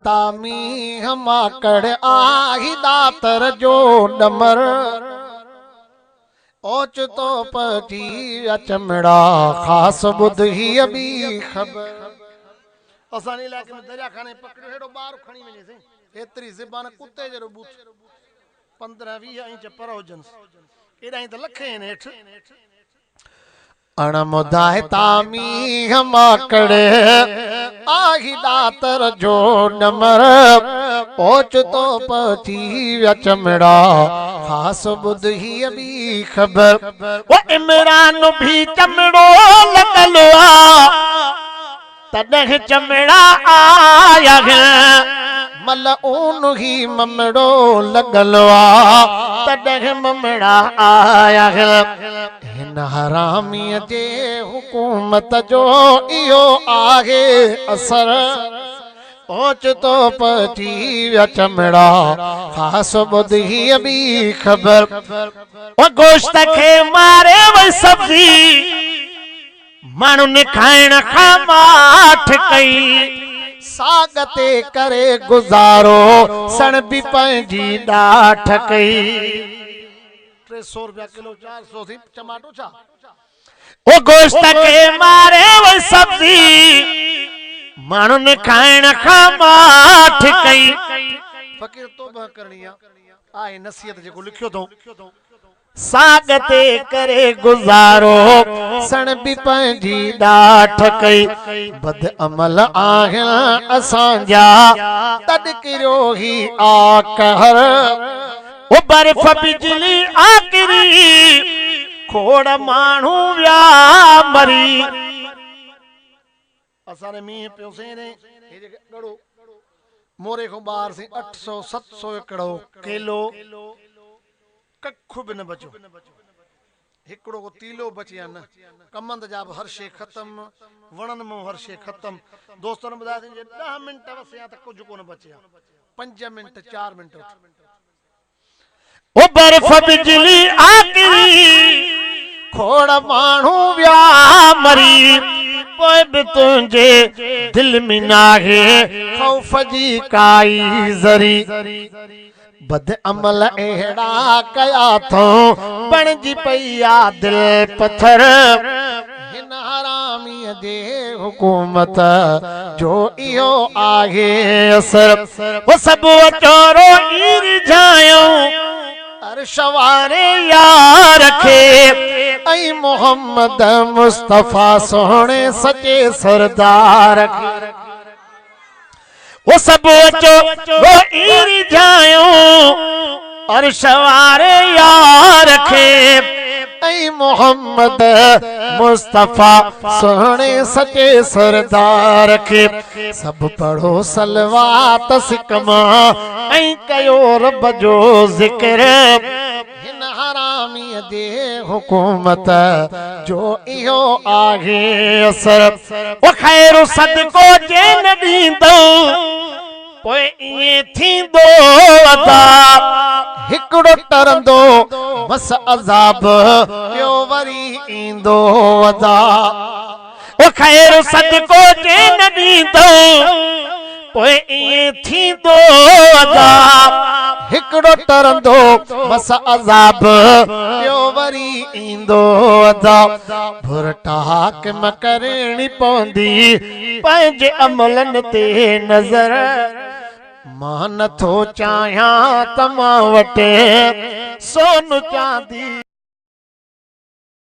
तामी हमाकड़ आही दातर जो नमर ओच तो पची अचमड़ा खास बुध ही अभी खबर असानी इलाके में दरिया खाने पकड़ो हेडो बार खणी वने से एतरी ज़बान कुत्ते जरो बूथ 15-20 इंच पर हुजन एडा ही त लखे नेठ अणमुदाय तामी हमाकड़े आही दातर जो नमर ओच तो पची अचमड़ा खास बुध ही अभी खबर वो इमरान भी चमड़ो लगलवा तदह चमड़ा आया है मल ऊन ही ममड़ो लगलवा तदह ममड़ा आया है हिन हरामी जे हुकूमत जो इहो आहे असर ओच तो पची चमड़ा खास बुध ही अभी खबर वो गोश्त खे मारे वो सब्जी माण्हू ने खाइण खां माठ कई सागते करे गुजारो सण भी पंहिंजी डाठ कई 300 रुपया किलो 400 थी टमाटो छा ओ गोश्त के मारे वो सब्जी माण्हू ने खाइण खां माठ कई फकीर तौबा करणी आहे नसीहत जेको लिखियो तो सागते करे गुजारो सण भी पंहिंजी डाठ कई बद अमल आहिन असांजा तद किरो ही आ कहर ओ बर्फ बिजली आकरी खोड़ माण्हू विया मरी असाने मींह पियो से ने हे गड़ो मोरे को बाहर से 800-700 एकड़ो किलो कख भी न बचो हिकड़ो को तीलो बचिया न कमंद जा हर शे खत्म वणन में हर शे खत्म दोस्तों ने बताया जे 10 मिनट वसिया तक कुछ को न बचिया 5 मिनट 4 मिनट ओ बर्फ बिजली आकरी खोड़ माण्हू विया मरी पोइ बि तुंहिंजे दिल में नाहे खौफ जी काई ज़री बद अमल एड़ा कया थो बणजी पईया दिल पत्थर हिन हरामी दे हुकूमत जो इहो आहे असर वो सब चोरो ईर जायो अरशवारे यार खे ऐ मोहम्मद मुस्तफा सोहणे सचे सरदार खे वो सब चो वो ईर जायो और सवारे यार खे ऐ मोहम्मद मुस्तफा सोहणे सचे सरदार खे सब पढ़ो सलवात सिकमा ऐ कयो रब जो जिक्र हिन हरामी दे हुकूमत जो इहो आहे असर वो खैर सदको जे न ॾींदो पोइ इएं थींदो अदा हिकिड़ो टरंदो बस अज़ाब ॿियो वरी ईंदो अदा वो खैर सदको जे न ॾींदो पोइ इएं थींदो अदा हिकिड़ो टरंदो बस अज़ाब ॿियो वरी ईंदो अदा भुरटा हाकिम करणी पवंदी पंहिंजे अमलनि ते नज़र मां नथो चाहियां त मां वटि सोन चांदी